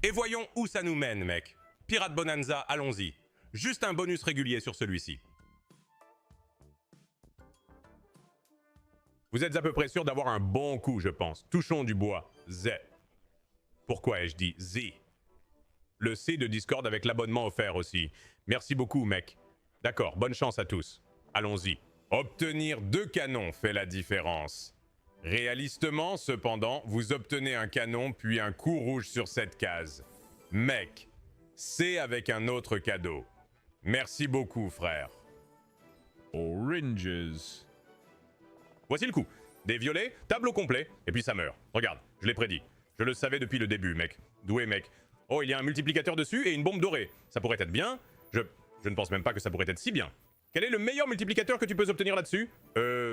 Et voyons où ça nous mène, mec. Pirate Bonanza, allons-y. Juste un bonus régulier sur celui-ci. Vous êtes à peu près sûr d'avoir un bon coup, je pense. Touchons du bois. Z. Pourquoi ai-je dit Z? Le C de Discord avec l'abonnement offert aussi. Merci beaucoup, mec. D'accord, bonne chance à tous. Allons-y. Obtenir 2 canons fait la différence. Réalistement, cependant, vous obtenez un canon puis un coup rouge sur cette case. Mec, c'est avec un autre cadeau. Merci beaucoup, frère. Oranges. Voici le coup. Des violets, tableau complet, et puis ça meurt. Regarde, je l'ai prédit. Je le savais depuis le début, mec. Doué, mec. Oh, il y a un multiplicateur dessus et une bombe dorée. Ça pourrait être bien. Je ne pense même pas que ça pourrait être si bien. Quel est le meilleur multiplicateur que tu peux obtenir là-dessus?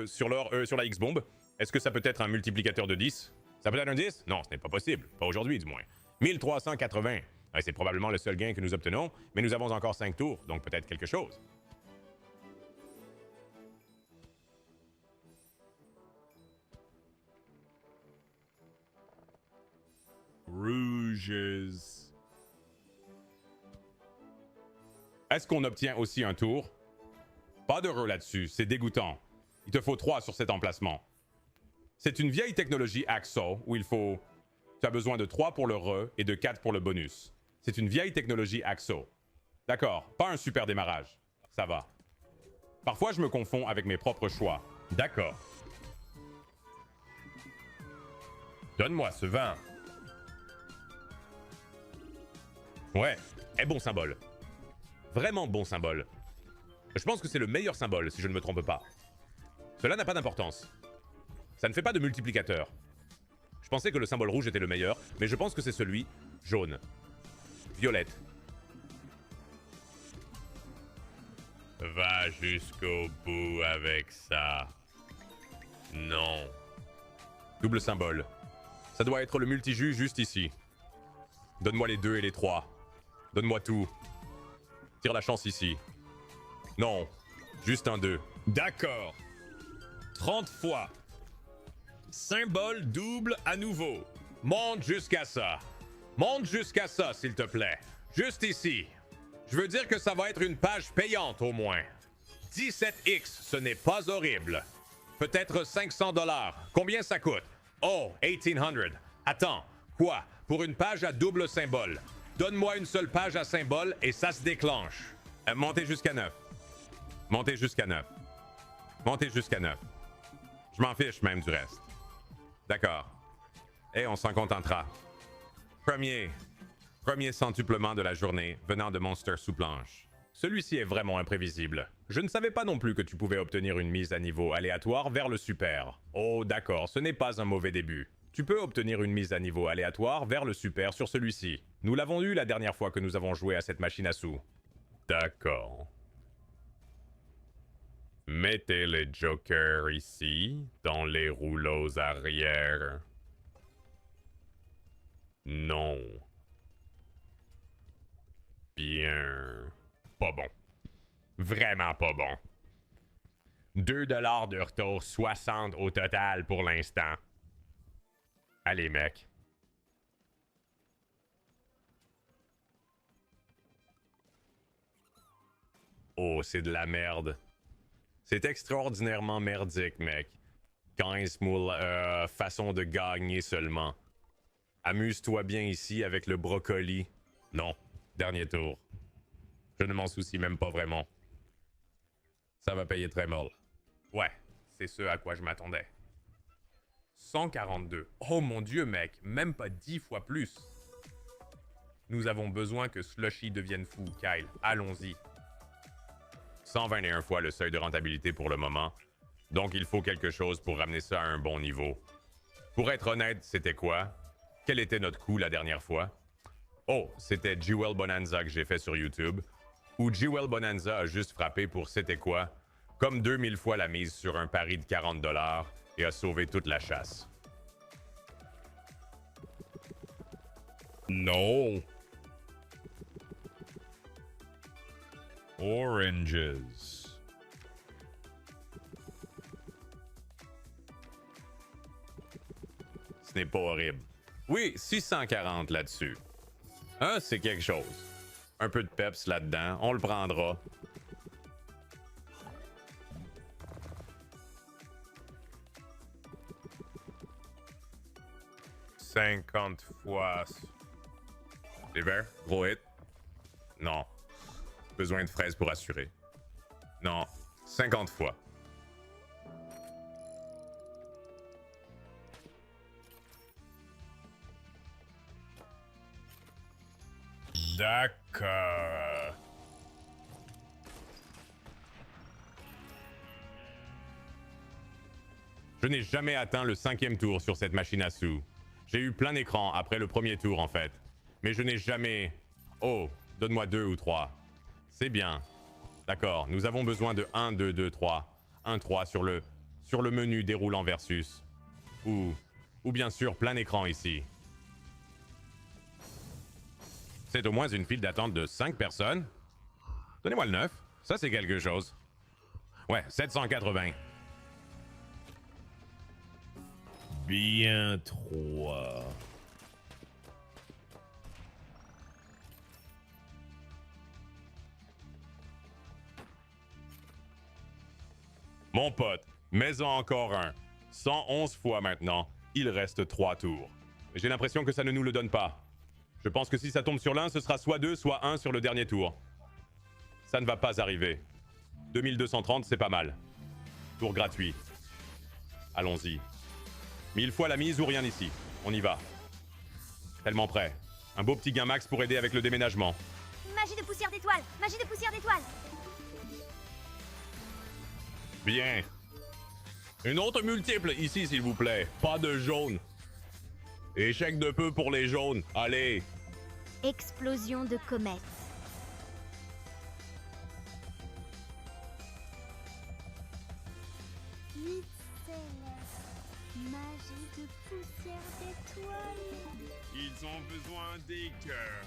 Sur la X-bombe. Est-ce que ça peut être un multiplicateur de 10? Ça peut être un 10? Non, ce n'est pas possible. Pas aujourd'hui, du moins. 1380. Ouais, c'est probablement le seul gain que nous obtenons, mais nous avons encore 5 tours, donc peut-être quelque chose. Rouges. Est-ce qu'on obtient aussi un tour? Pas d'heureux là-dessus, c'est dégoûtant. Il te faut 3 sur cet emplacement. C'est une vieille technologie AXO où il faut... Tu as besoin de 3 pour le re et de 4 pour le bonus. C'est une vieille technologie AXO. D'accord, pas un super démarrage. Ça va. Parfois, je me confonds avec mes propres choix. D'accord. Donne-moi ce vin. Ouais, est bon symbole. Vraiment bon symbole. Je pense que c'est le meilleur symbole, si je ne me trompe pas. Cela n'a pas d'importance. Ça ne fait pas de multiplicateur. Je pensais que le symbole rouge était le meilleur, mais je pense que c'est celui jaune. Violette. Va jusqu'au bout avec ça. Non. Double symbole. Ça doit être le multijus juste ici. Donne-moi les 2 et les 3. Donne-moi tout. Tire la chance ici. Non. Juste un 2. D'accord. 30 fois. Symbole double à nouveau. Monte jusqu'à ça. Monte jusqu'à ça, s'il te plaît. Juste ici. Je veux dire que ça va être une page payante au moins. 17x, ce n'est pas horrible. Peut-être 500 $. Combien ça coûte? Oh, 1800. Attends, quoi? Pour une page à double symbole. Donne-moi une seule page à symbole et ça se déclenche. Montez jusqu'à 9. Montez jusqu'à 9. Montez jusqu'à 9. Je m'en fiche même du reste. D'accord. Et on s'en contentera. Premier centuplement de la journée venant de Monster sous planche. Celui-ci est vraiment imprévisible. Je ne savais pas non plus que tu pouvais obtenir une mise à niveau aléatoire vers le super. Oh d'accord, ce n'est pas un mauvais début. Tu peux obtenir une mise à niveau aléatoire vers le super sur celui-ci. Nous l'avons eu la dernière fois que nous avons joué à cette machine à sous. D'accord. Mettez les jokers ici, dans les rouleaux arrière. Non. Bien. Pas bon. Vraiment pas bon. 2 $ de retour, 60 au total pour l'instant. Allez, mec. Oh, c'est de la merde. C'est extraordinairement merdique, mec. 15 façons de gagner seulement. Amuse-toi bien ici avec le brocoli. Non, dernier tour. Je ne m'en soucie même pas vraiment. Ça va payer très mal. Ouais, c'est ce à quoi je m'attendais. 142. Oh mon dieu, mec, même pas 10 fois plus. Nous avons besoin que Slushy devienne fou, Kyle. Allons-y. 121 fois le seuil de rentabilité pour le moment. Donc il faut quelque chose pour ramener ça à un bon niveau. Pour être honnête, c'était quoi? Quel était notre coup la dernière fois? Oh, c'était Jewel Bonanza que j'ai fait sur YouTube. Où Jewel Bonanza a juste frappé pour c'était quoi? Comme 2000 fois la mise sur un pari de 40 $ et a sauvé toute la chasse. Non! Oranges. Ce n'est pas horrible. Oui, 640 là-dessus. Hein, c'est quelque chose. Un peu de peps là-dedans, on le prendra. « 50 fois. Les verts? Gros hit? Non. Besoin de fraises pour assurer. Non. 50 fois. D'accord. Je n'ai jamais atteint le 5e tour sur cette machine à sous. J'ai eu plein d'écran après le premier tour en fait. Mais je n'ai jamais... Oh, donne-moi 2 ou 3. C'est bien. D'accord, nous avons besoin de 1, 2, 2, 3. 1, 3 sur le menu déroulant versus. Ou bien sûr plein écran ici. C'est au moins une file d'attente de 5 personnes. Donnez-moi le 9. Ça, c'est quelque chose. Ouais, 780. Bien 3. Mon pote, mets-en encore un. 111 fois maintenant. Il reste 3 tours. J'ai l'impression que ça ne nous le donne pas. Je pense que si ça tombe sur l'un, ce sera soit 2, soit 1 sur le dernier tour. Ça ne va pas arriver. 2230, c'est pas mal. Tour gratuit. Allons-y. 1000 fois la mise ou rien ici. On y va. Tellement prêt. Un beau petit gain max pour aider avec le déménagement. Magie de poussière d'étoile. Magie de poussière d'étoile. Bien. Une autre multiple ici, s'il vous plaît. Pas de jaune. Échec de peu pour les jaunes. Allez. Explosion de comète. Magie de poussière d'étoile. Ils ont besoin des cœurs.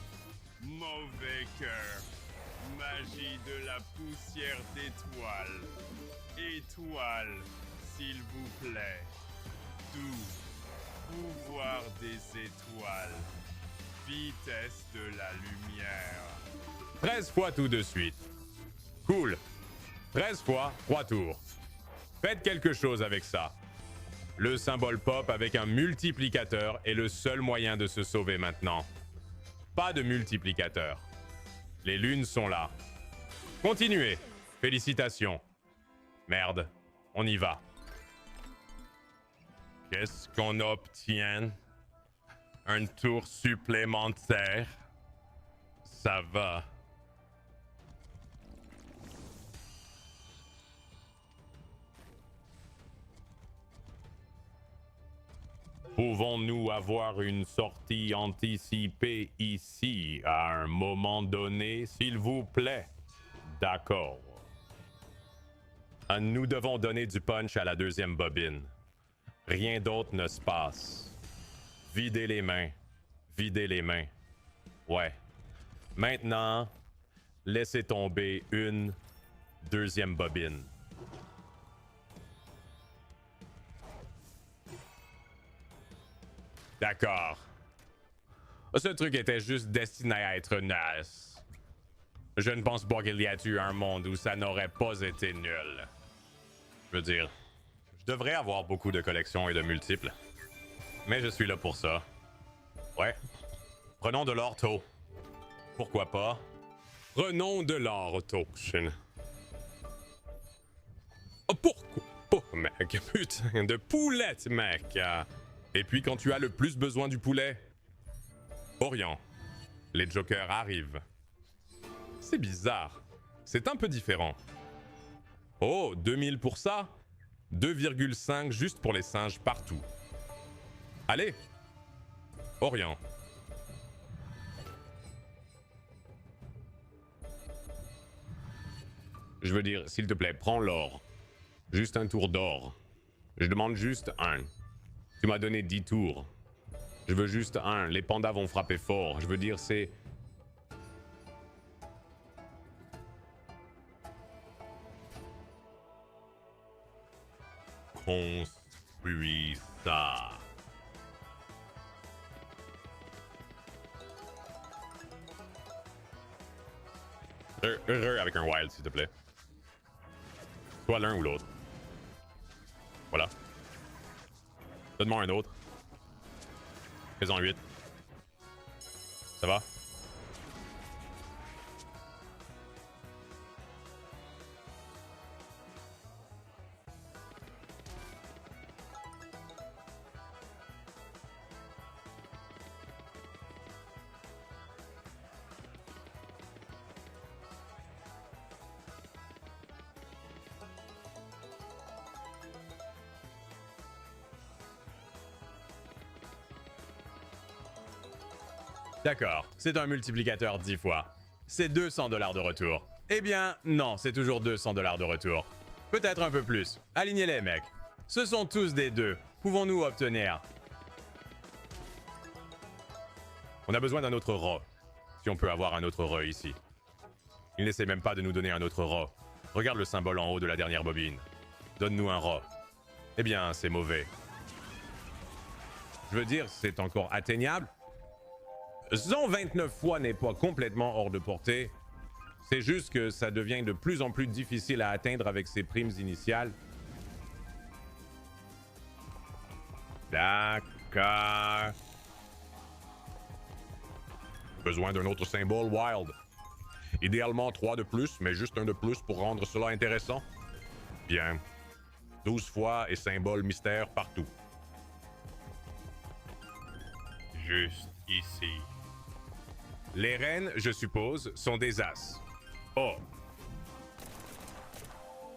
Mauvais cœurs. Magie de la poussière d'étoile. Étoile, s'il vous plaît. Doux. Pouvoir des étoiles. Vitesse de la lumière. 13 fois tout de suite. Cool. 13 fois, 3 tours. Faites quelque chose avec ça. Le symbole pop avec un multiplicateur est le seul moyen de se sauver maintenant. Pas de multiplicateur. Les lunes sont là. Continuez. Félicitations. Merde. On y va. Qu'est-ce qu'on obtient? Un tour supplémentaire? Ça va. Pouvons-nous avoir une sortie anticipée ici à un moment donné, s'il vous plaît? D'accord. Nous devons donner du punch à la deuxième bobine. Rien d'autre ne se passe. Videz les mains. Videz les mains. Ouais. Maintenant, laissez tomber une deuxième bobine. D'accord. Ce truc était juste destiné à être naze. Je ne pense pas qu'il y ait eu un monde où ça n'aurait pas été nul. Je veux dire, je devrais avoir beaucoup de collections et de multiples. Mais je suis là pour ça. Ouais. Prenons de l'ortho. Pourquoi pas? Prenons de l'ortho. Oh, pourquoi pas, mec? Putain de poulette, mec! Et puis quand tu as le plus besoin du poulet? Orient. Les jokers arrivent. C'est bizarre. C'est un peu différent. Oh, 2000 pour ça? 2,5 juste pour les singes partout. Allez! Orient. Je veux dire, s'il te plaît, prends l'or. Juste un tour d'or. Je demande juste un. Tu m'as donné 10 tours. Je veux juste un. Les pandas vont frapper fort. Je veux dire, c'est... Construis ça. Heureux avec un wild, s'il te plaît. Soit l'un ou l'autre. Voilà. Donne-moi un autre. Fais-en 8. Ça va? D'accord, c'est un multiplicateur 10 fois. C'est 200 $ de retour. Eh bien, non, c'est toujours 200 $ de retour. Peut-être un peu plus. Alignez-les, mecs. Ce sont tous des 2. Pouvons-nous obtenir? On a besoin d'un autre rat. Si on peut avoir un autre rat ici. Il n'essaie même pas de nous donner un autre rat. Regarde le symbole en haut de la dernière bobine. Donne-nous un rat. Eh bien, c'est mauvais. Je veux dire, c'est encore atteignable. 129 fois n'est pas complètement hors de portée. C'est juste que ça devient de plus en plus difficile à atteindre avec ses primes initiales. D'accord. Besoin d'un autre symbole wild. Idéalement 3 de plus, mais juste un de plus pour rendre cela intéressant. Bien. 12 fois et symbole mystère partout. Juste ici. Les reines, je suppose, sont des as. Oh.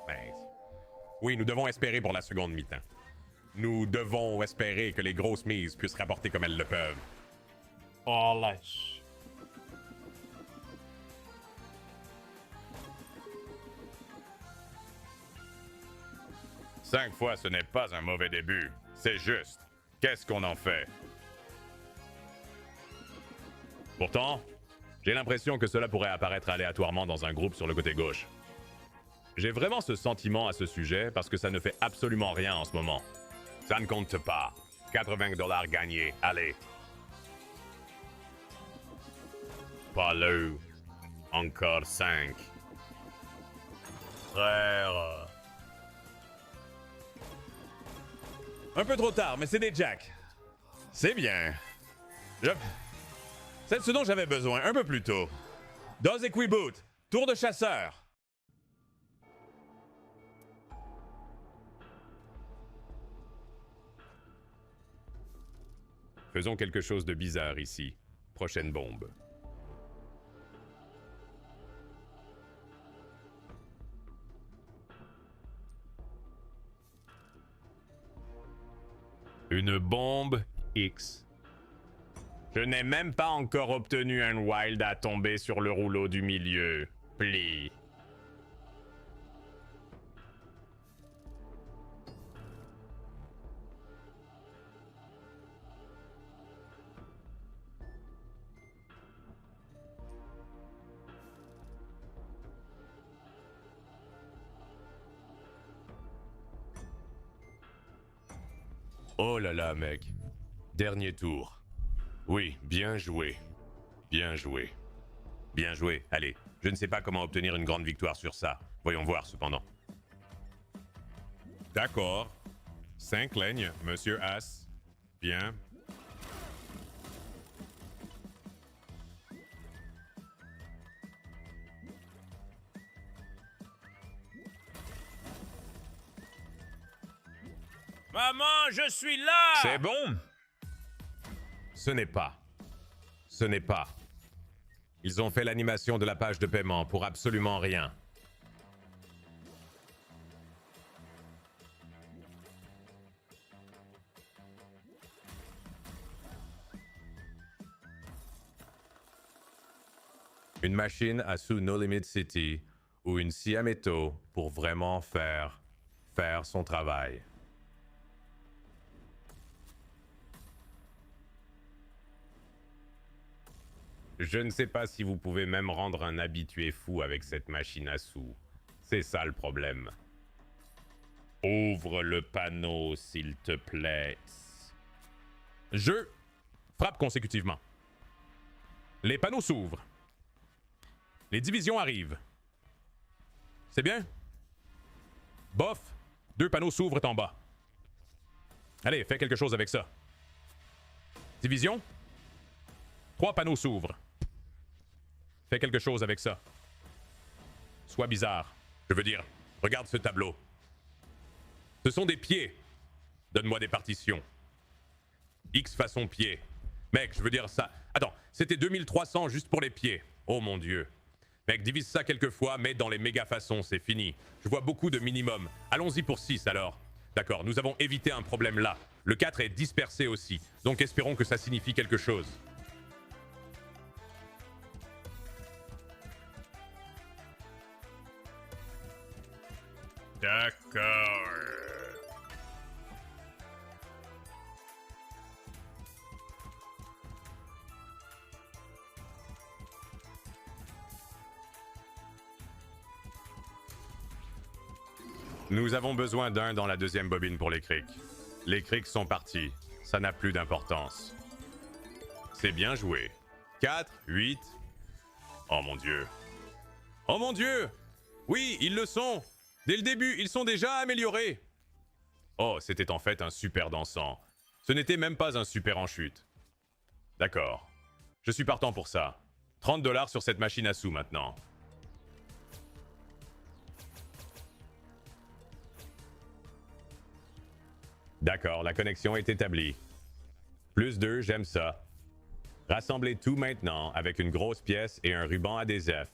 Ben, oui, nous devons espérer pour la seconde mi-temps. Nous devons espérer que les grosses mises puissent rapporter comme elles le peuvent. Oh, lâche. Cinq fois, ce n'est pas un mauvais début. C'est juste. Qu'est-ce qu'on en fait? Pourtant, j'ai l'impression que cela pourrait apparaître aléatoirement dans un groupe sur le côté gauche. J'ai vraiment ce sentiment à ce sujet parce que ça ne fait absolument rien en ce moment. Ça ne compte pas. 80 $ gagnés, allez. Pas le. Encore 5. Frère. Un peu trop tard, mais c'est des jacks. C'est bien. C'est ce dont j'avais besoin un peu plus tôt. Does Equiboot, tour de chasseur. Faisons quelque chose de bizarre ici. Prochaine bombe. Une bombe X. Je n'ai même pas encore obtenu un wild à tomber sur le rouleau du milieu. Pli. Oh là là, mec. Dernier tour. Oui, bien joué. Bien joué. Bien joué. Allez, je ne sais pas comment obtenir une grande victoire sur ça. Voyons voir, cependant. D'accord. 5 lignes, Monsieur As. Bien. Maman, je suis là! C'est bon? Ce n'est pas. Ce n'est pas. Ils ont fait l'animation de la page de paiement pour absolument rien. Une machine à sous No Limit City ou une Siameto pour vraiment faire son travail. Je ne sais pas si vous pouvez même rendre un habitué fou avec cette machine à sous. C'est ça le problème. Ouvre le panneau, s'il te plaît. Je frappe consécutivement. Les panneaux s'ouvrent. Les divisions arrivent. C'est bien? Bof, 2 panneaux s'ouvrent en bas. Allez, fais quelque chose avec ça. Division? 3 panneaux s'ouvrent. Fais quelque chose avec ça. Sois bizarre. Je veux dire, regarde ce tableau. Ce sont des pieds. Donne-moi des partitions. X façon pied. Mec, je veux dire ça. Attends, c'était 2300 juste pour les pieds. Oh mon dieu. Mec, divise ça quelques fois, mets dans les méga façons, c'est fini. Je vois beaucoup de minimum. Allons-y pour 6 alors. D'accord, nous avons évité un problème là. Le 4 est dispersé aussi. Donc espérons que ça signifie quelque chose. D'accord. Nous avons besoin d'un dans la deuxième bobine pour les crics. Les crics sont partis. Ça n'a plus d'importance. C'est bien joué. 4, 8. Oh mon dieu. Oh mon dieu! Oui, ils le sont! Dès le début, ils sont déjà améliorés! Oh, c'était en fait un super dansant. Ce n'était même pas un super en chute. D'accord. Je suis partant pour ça. 30 $ sur cette machine à sous maintenant. D'accord, la connexion est établie. Plus 2, j'aime ça. Rassemblez tout maintenant avec une grosse pièce et un ruban adhésif.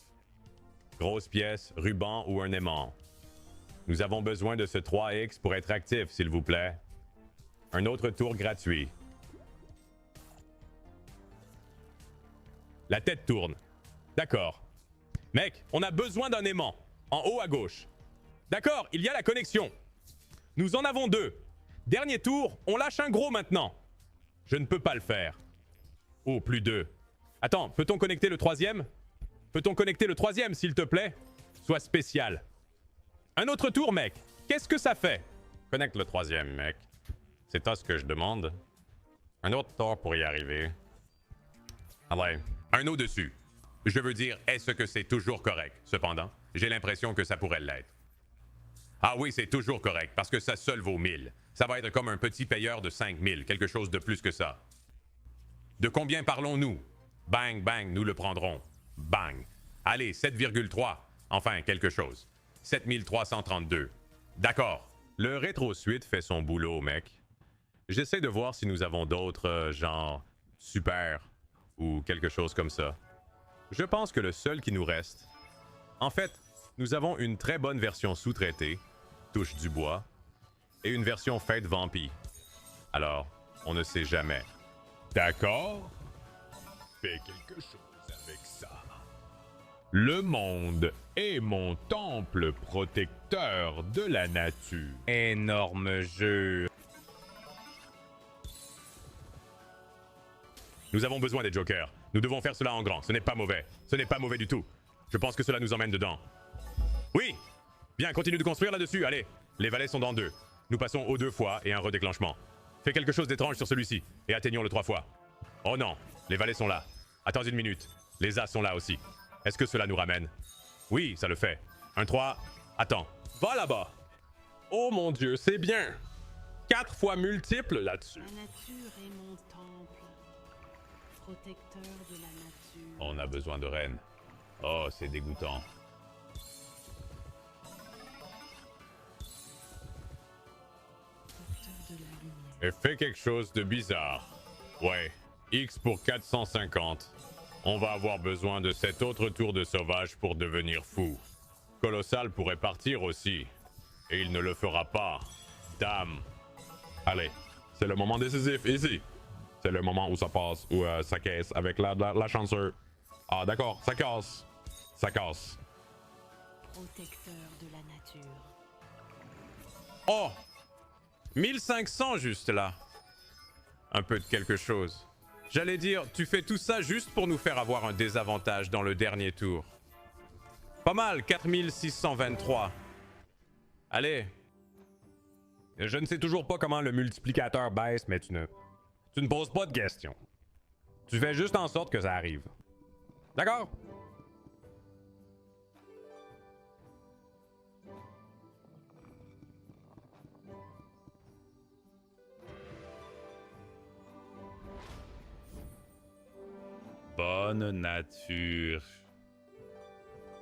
Grosse pièce, ruban ou un aimant. Nous avons besoin de ce 3X pour être actif, s'il vous plaît. Un autre tour gratuit. La tête tourne. D'accord. Mec, on a besoin d'un aimant. En haut à gauche. D'accord, il y a la connexion. Nous en avons 2. Dernier tour, on lâche un gros maintenant. Je ne peux pas le faire. Oh, plus 2. Attends, peut-on connecter le 3e? Peut-on connecter le 3e, s'il te plaît? Sois spécial. Un autre tour, mec. Qu'est-ce que ça fait? Connecte le 3e, mec. C'est toi ce que je demande. Un autre tour pour y arriver. Allez, un au-dessus. Je veux dire, est-ce que c'est toujours correct? Cependant, j'ai l'impression que ça pourrait l'être. Ah oui, c'est toujours correct, parce que ça seul vaut 1000. Ça va être comme un petit payeur de 5000, quelque chose de plus que ça. De combien parlons-nous? Bang, bang, nous le prendrons. Bang. Allez, 7,3. Enfin, quelque chose. 7332. D'accord. Le rétro-suite fait son boulot, mec. J'essaie de voir si nous avons d'autres, genre, super, ou quelque chose comme ça. Je pense que le seul qui nous reste... En fait, nous avons une très bonne version sous-traitée, touche du bois, et une version Fate Vampy. Alors, on ne sait jamais. D'accord? Fais quelque chose avec ça. Le monde est mon temple protecteur de la nature. Énorme jeu. Nous avons besoin des jokers. Nous devons faire cela en grand. Ce n'est pas mauvais. Ce n'est pas mauvais du tout. Je pense que cela nous emmène dedans. Oui! Bien, continue de construire là-dessus. Allez, les valets sont dans 2. Nous passons aux 2 fois et un redéclenchement. Fais quelque chose d'étrange sur celui-ci et atteignons le 3 fois. Oh non, les valets sont là. Attends une minute. Les as sont là aussi. Est-ce que cela nous ramène? Oui, ça le fait. Un 3. Attends. Va là-bas. Oh mon dieu, c'est bien. 4 fois multiple là-dessus. La nature est mon temple, protecteur de la nature. On a besoin de reines. Oh, c'est dégoûtant. Porteur de la lumière. Et fais quelque chose de bizarre. Ouais, X pour 450. On va avoir besoin de cet autre tour de sauvage pour devenir fou. Colossal pourrait partir aussi. Et il ne le fera pas. Dame. Allez, c'est le moment décisif ici. C'est le moment où ça passe, où ça casse avec la chanceur. Ah d'accord, ça casse. Ça casse. Protecteur de la nature. Oh 1500 juste là. Un peu de quelque chose. J'allais dire, tu fais tout ça juste pour nous faire avoir un désavantage dans le dernier tour. Pas mal, 4623. Allez. Je ne sais toujours pas comment le multiplicateur baisse, mais tu ne poses pas de questions. Tu fais juste en sorte que ça arrive. D'accord? bonne nature.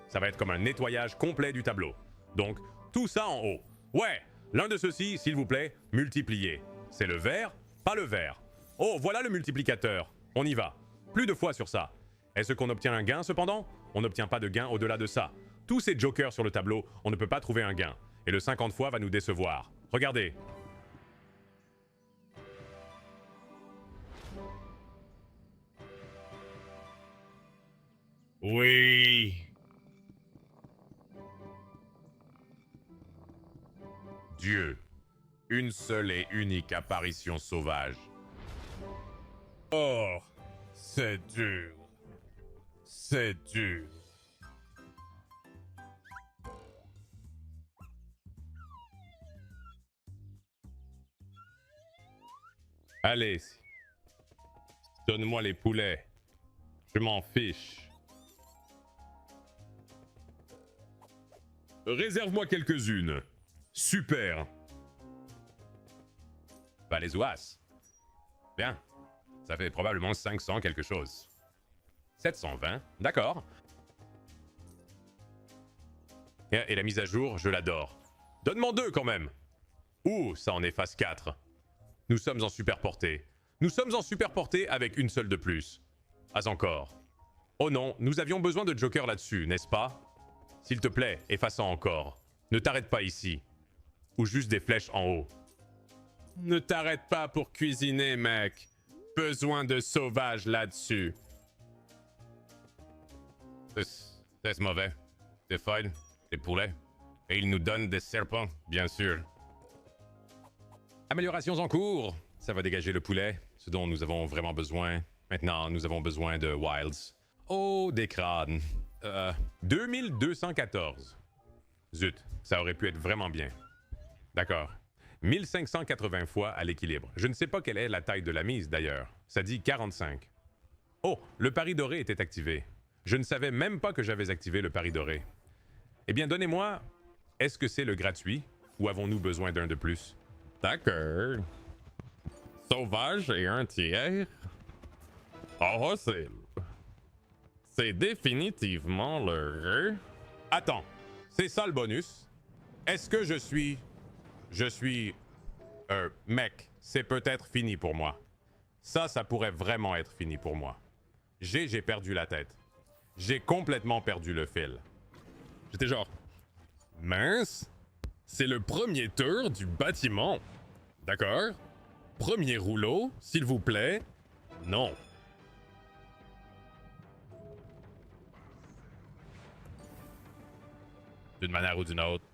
Ça va être comme un nettoyage complet du tableau. Donc, tout ça en haut. Ouais, l'un de ceux-ci, s'il vous plaît, multipliez. C'est le vert, pas le vert. Oh, voilà le multiplicateur. On y va. Plus de fois sur ça. Est-ce qu'on obtient un gain cependant? On n'obtient pas de gain au-delà de ça. Tous ces jokers sur le tableau, on ne peut pas trouver un gain. Et le 50 fois va nous décevoir. Regardez. Oui. Dieu. Une seule et unique apparition sauvage. Oh, c'est dur. C'est dur. Allez. Donne-moi les poulets. Je m'en fiche. Réserve-moi quelques-unes. Super. Bah les oas. Bien. Ça fait probablement 500 quelque chose. 720, d'accord. Et la mise à jour, je l'adore. Donne-moi 2 quand même. Ouh, ça en efface 4. Nous sommes en super portée. Nous sommes en super portée avec une seule de plus. Pas encore. Oh non, nous avions besoin de Joker là-dessus, n'est-ce pas? S'il te plaît, efface encore. Ne t'arrête pas ici. Ou juste des flèches en haut. Ne t'arrête pas pour cuisiner, mec. Besoin de sauvage là-dessus. C'est mauvais. Des feuilles, des poulets. Et il nous donne des serpents, bien sûr. Améliorations en cours. Ça va dégager le poulet, ce dont nous avons vraiment besoin. Maintenant, nous avons besoin de wilds. Oh, des crânes. 2214. Zut, ça aurait pu être vraiment bien. D'accord. 1580 fois à l'équilibre. Je ne sais pas quelle est la taille de la mise, d'ailleurs. Ça dit 45. Oh, le pari doré était activé. Je ne savais même pas que j'avais activé le pari doré. Eh bien, donnez-moi... Est-ce que c'est le gratuit? Ou avons-nous besoin d'un de plus? D'accord. Sauvage et un tiers. Oh, c'est définitivement le... Attends, c'est ça le bonus? Est-ce que je suis... Mec, c'est peut-être fini pour moi. Ça pourrait vraiment être fini pour moi. J'ai perdu la tête. J'ai complètement perdu le fil. J'étais genre... Mince, c'est le premier tour du bâtiment. D'accord? Premier rouleau, s'il vous plaît. Non. D'une manière ou d'une autre,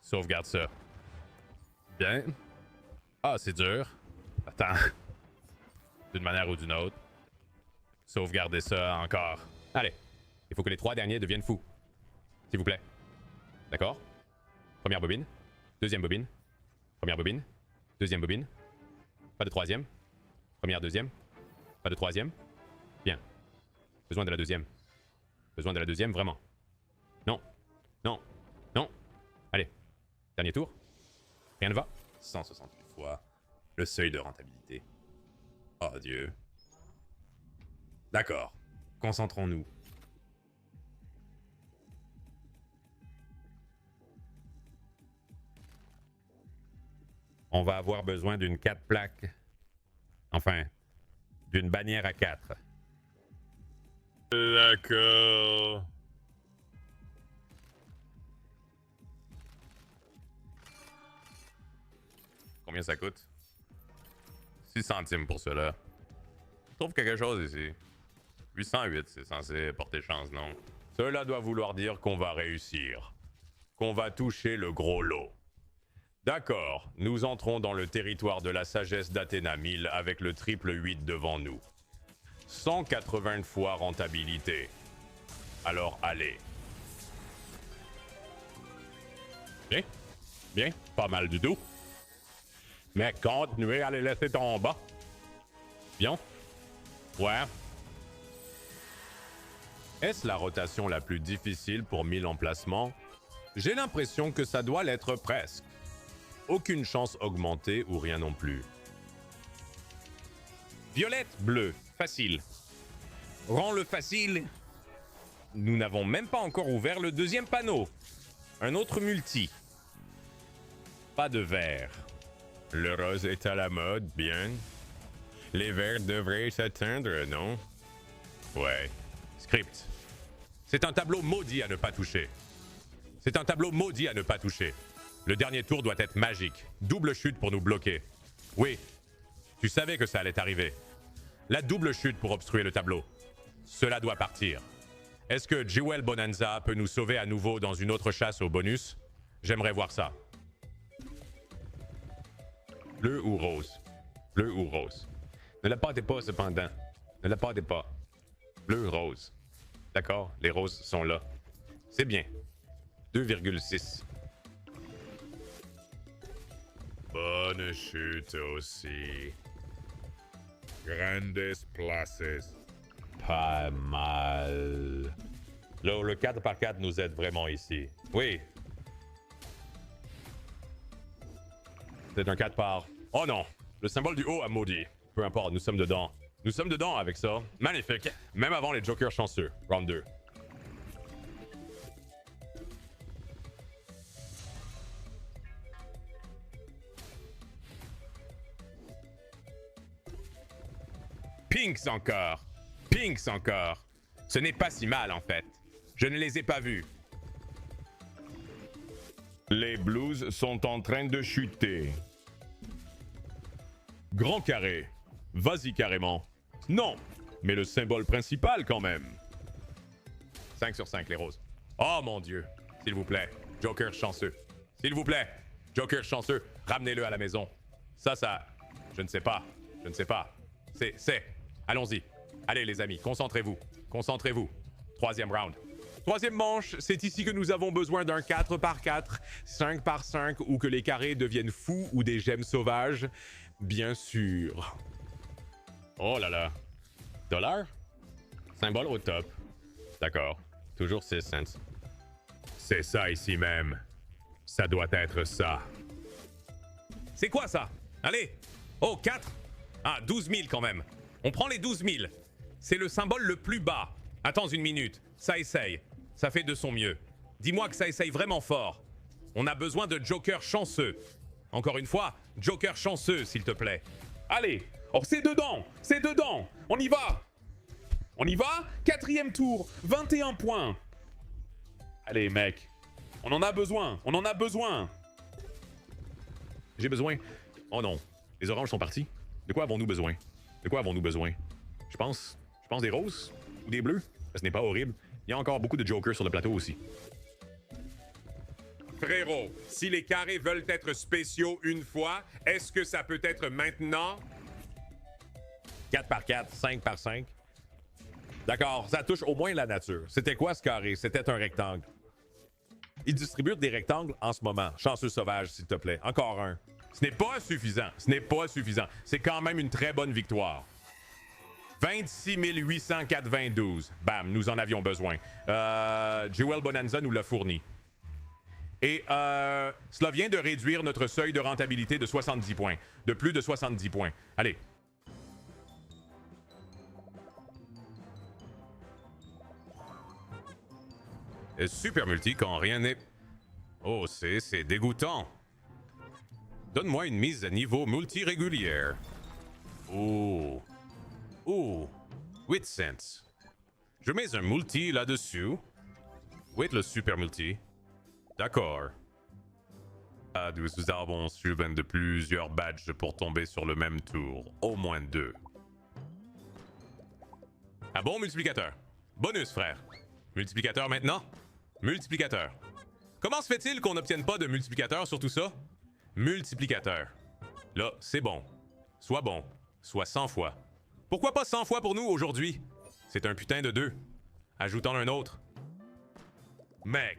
sauvegarde ça. Bien. Ah, c'est dur. Attends. D'une manière ou d'une autre, sauvegardez ça encore. Allez, il faut que les 3 derniers deviennent fous. S'il vous plaît. D'accord? Première bobine. Deuxième bobine. Première bobine. Deuxième bobine. Pas de troisième. Première, deuxième. Pas de troisième. Bien. Besoin de la deuxième. Besoin de la deuxième, vraiment. Non. Non. Non. Allez. Dernier tour. Rien ne va. 168 fois. Le seuil de rentabilité. Oh Dieu. D'accord. Concentrons-nous. On va avoir besoin d'une 4 plaques. Enfin, d'une bannière à 4. D'accord. Combien ça coûte? 6 centimes pour cela. Je trouve quelque chose ici. 808, c'est censé porter chance, non? Cela doit vouloir dire qu'on va réussir. Qu'on va toucher le gros lot. D'accord, nous entrons dans le territoire de la sagesse d'Athéna 1000 avec le triple 8 devant nous. 180 fois rentabilité. Alors allez. Bien, bien, pas mal du tout. Mais continuez à les laisser tomber. Bien. Ouais. Est-ce la rotation la plus difficile pour 1000 emplacements? J'ai l'impression que ça doit l'être presque. Aucune chance augmentée ou rien non plus. Violette, bleu, facile. Rends-le facile. Nous n'avons même pas encore ouvert le deuxième panneau. Un autre multi. Pas de vert. Le rose est à la mode, bien. Les verts devraient s'atteindre, non? Ouais. Script. C'est un tableau maudit à ne pas toucher. C'est un tableau maudit à ne pas toucher. Le dernier tour doit être magique. Double chute pour nous bloquer. Oui. Tu savais que ça allait arriver. La double chute pour obstruer le tableau. Cela doit partir. Est-ce que Jewel Bonanza peut nous sauver à nouveau dans une autre chasse au bonus? J'aimerais voir ça. Bleu ou rose? Bleu ou rose? Ne la partez pas cependant. Ne la partez pas. Bleu, rose. D'accord, les roses sont là. C'est bien. 2,6. Bonne chute aussi. Grandes places. Pas mal. Là, le 4x4 nous aide vraiment ici. Oui. C'est un 4 par... Oh non! Le symbole du haut a maudit. Peu importe, nous sommes dedans. Nous sommes dedans avec ça. Magnifique. Même avant les jokers chanceux. Round 2. Pinks encore. Pinks encore. Ce n'est pas si mal en fait. Je ne les ai pas vus. Les blues sont en train de chuter. Grand carré. Vas-y carrément. Non. Mais le symbole principal quand même. 5 sur 5 les roses. Oh mon dieu. S'il vous plaît. Joker chanceux. S'il vous plaît. Joker chanceux. Ramenez-le à la maison. Ça. Je ne sais pas. Je ne sais pas. C'est. Allons-y. Allez les amis, concentrez-vous. Concentrez-vous. Troisième round. Troisième manche, c'est ici que nous avons besoin d'un 4x4, 5x5 ou que les carrés deviennent fous ou des gemmes sauvages. Bien sûr. Oh là là. Dollar? Symbole au top. D'accord. Toujours 6 cents. C'est ça ici même. Ça doit être ça. C'est quoi ça? Allez. Oh, 4? Ah, 12 000 quand même. On prend les 12 000. C'est le symbole le plus bas. Attends une minute. Ça essaye. Ça fait de son mieux. Dis-moi que ça essaye vraiment fort. On a besoin de Joker chanceux. Encore une fois, Joker chanceux, s'il te plaît. Allez. Oh, c'est dedans. C'est dedans. On y va. On y va. 4e tour. 21 points. Allez, mec. On en a besoin. On en a besoin. J'ai besoin. Oh non. Les oranges sont partis. De quoi avons-nous besoin? De quoi avons-nous besoin? Je pense des roses ou des bleus. Ce n'est pas horrible. Il y a encore beaucoup de jokers sur le plateau aussi. Frérot, si les carrés veulent être spéciaux une fois, est-ce que ça peut être maintenant? 4x4, 5x5. D'accord, ça touche au moins la nature. C'était quoi ce carré? C'était un rectangle. Ils distribuent des rectangles en ce moment. Chanceux sauvage, s'il te plaît. Encore un. Ce n'est pas suffisant. Ce n'est pas suffisant. C'est quand même une très bonne victoire. 26 892. Bam, nous en avions besoin. Jewel Bonanza nous l'a fourni. Et cela vient de réduire notre seuil de rentabilité de 70 points. De plus de 70 points. Allez. Super multi quand rien n'est... Oh, c'est dégoûtant. Donne-moi une mise à niveau multi régulière. Oh. Oh. 8 cents. Je mets un multi là-dessus. Où est le super multi? D'accord. Ah, nous avons suivi de plusieurs badges pour tomber sur le même tour. Au moins 2. Un bon multiplicateur. Bonus, frère. Multiplicateur maintenant? Multiplicateur. Comment se fait-il qu'on n'obtienne pas de multiplicateur sur tout ça? Multiplicateur. Là, c'est bon. Soit bon. Soit 100 fois. Pourquoi pas 100 fois pour nous aujourd'hui? C'est un putain de 2. Ajoutons un autre. Mec,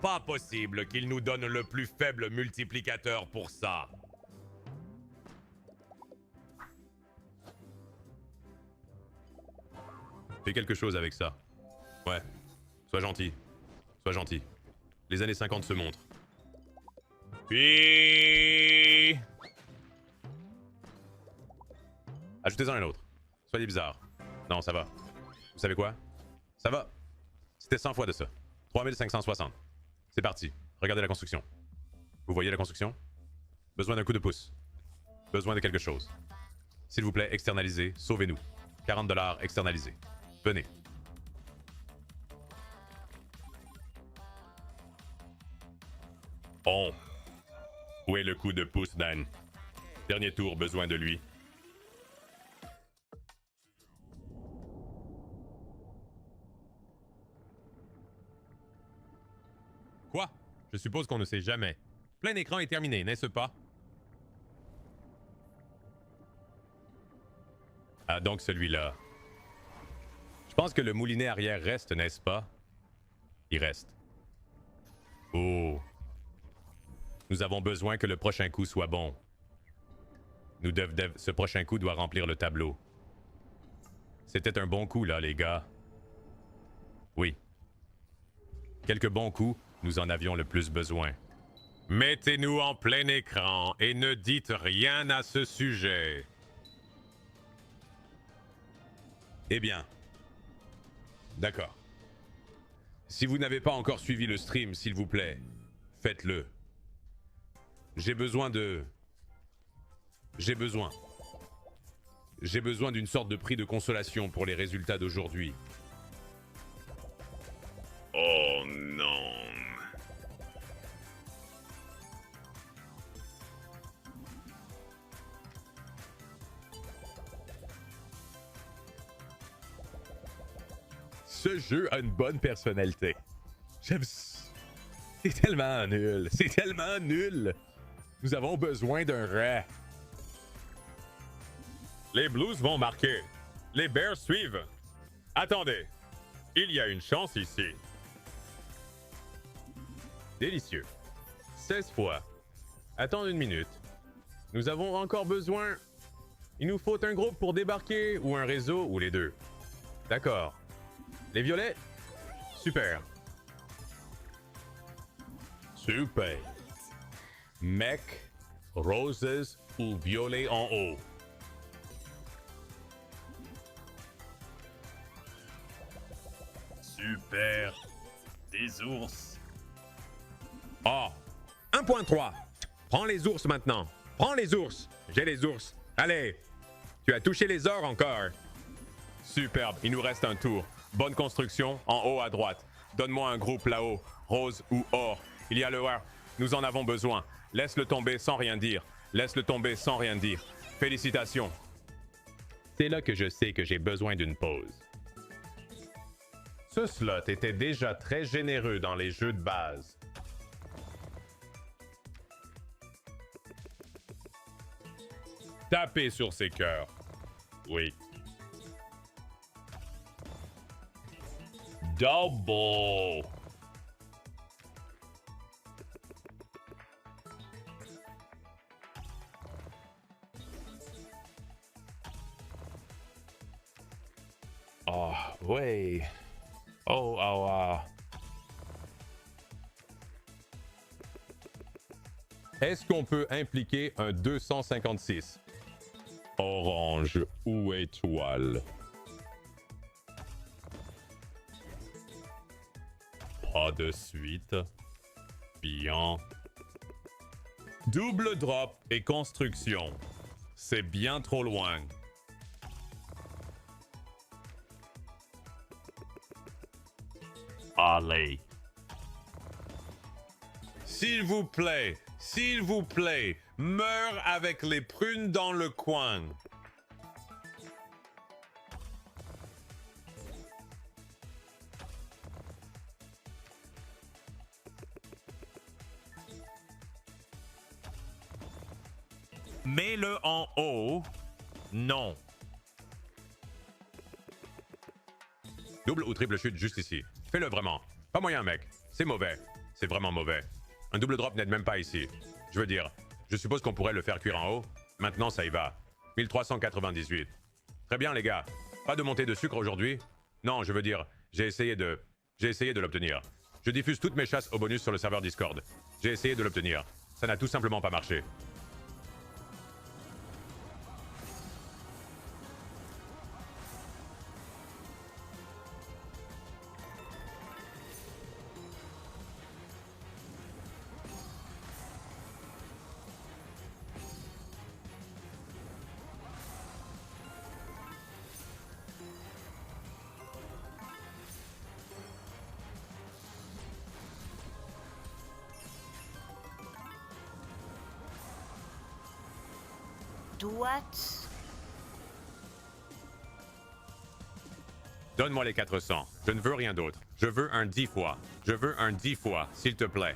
pas possible qu'il nous donne le plus faible multiplicateur pour ça. Fais quelque chose avec ça. Ouais. Sois gentil. Sois gentil. Les années 50 se montrent. Puis... Ajoutez-en un autre. Soyez bizarre. Non, ça va. savez quoi? Ça va. C'était 100 fois de ça. 3560. C'est parti. Regardez la construction. Vous voyez la construction? Besoin d'un coup de pouce. Besoin de quelque chose. S'il vous plaît, externalisez. Sauvez-nous. 40$ externalisés. Venez. Oh. Où est le coup de pouce, Dan? Dernier tour, besoin de lui. Quoi? Je suppose qu'on ne sait jamais. Plein écran est terminé, n'est-ce pas? Ah, donc celui-là. Je pense que le moulinet arrière reste, n'est-ce pas? Il reste. Oh. Nous avons besoin que le prochain coup soit bon. Ce prochain coup doit remplir le tableau. C'était un bon coup, là, les gars. Oui. Quelques bons coups, nous en avions le plus besoin. Mettez-nous en plein écran et ne dites rien à ce sujet. Eh bien. D'accord. Si vous n'avez pas encore suivi le stream, s'il vous plaît, faites-le. J'ai besoin d'une sorte de prix de consolation pour les résultats d'aujourd'hui. Oh non. Ce jeu a une bonne personnalité. J'aime... C'est tellement nul. C'est tellement nul. Nous avons besoin d'un rat. Les Blues vont marquer. Les Bears suivent. Attendez. Il y a une chance ici. Délicieux. 16 fois. Attends une minute. Nous avons encore besoin... Il nous faut un groupe pour débarquer ou un réseau ou les deux. D'accord. Les violets? Super. Super. Mec, roses ou violet en haut. Super. Des ours. Oh. 1.3. Prends les ours maintenant. Prends les ours. J'ai les ours. Allez. Tu as touché les ors encore. Superbe. Il nous reste un tour. Bonne construction en haut à droite. Donne-moi un groupe là-haut. Rose ou or. Il y a le R. Nous en avons besoin. Laisse-le tomber sans rien dire. Laisse-le tomber sans rien dire. Félicitations. C'est là que je sais que j'ai besoin d'une pause. Ce slot était déjà très généreux dans les jeux de base. Tapez sur ces cœurs. Oui. Double. Oh, ouais. Oh, oh, ah. Est-ce qu'on peut impliquer un 256? Orange ou étoile? Pas de suite. Bien. Double drop et construction. C'est bien trop loin. Allez. S'il vous plaît, meurs avec les prunes dans le coin. Mets-le en haut. Non. Double ou triple chute juste ici. Fais-le vraiment. Pas moyen, mec. C'est mauvais. C'est vraiment mauvais. Un double drop n'aide même pas ici. Je veux dire, je suppose qu'on pourrait le faire cuire en haut. Maintenant, ça y va. 1398. Très bien, les gars. Pas de montée de sucre aujourd'hui? Non, je veux dire, j'ai essayé de l'obtenir. Je diffuse toutes mes chasses au bonus sur le serveur Discord. J'ai essayé de l'obtenir. Ça n'a tout simplement pas marché. What? Donne-moi les 400. Je ne veux rien d'autre. Je veux un 10 fois. Je veux un 10 fois, s'il te plaît.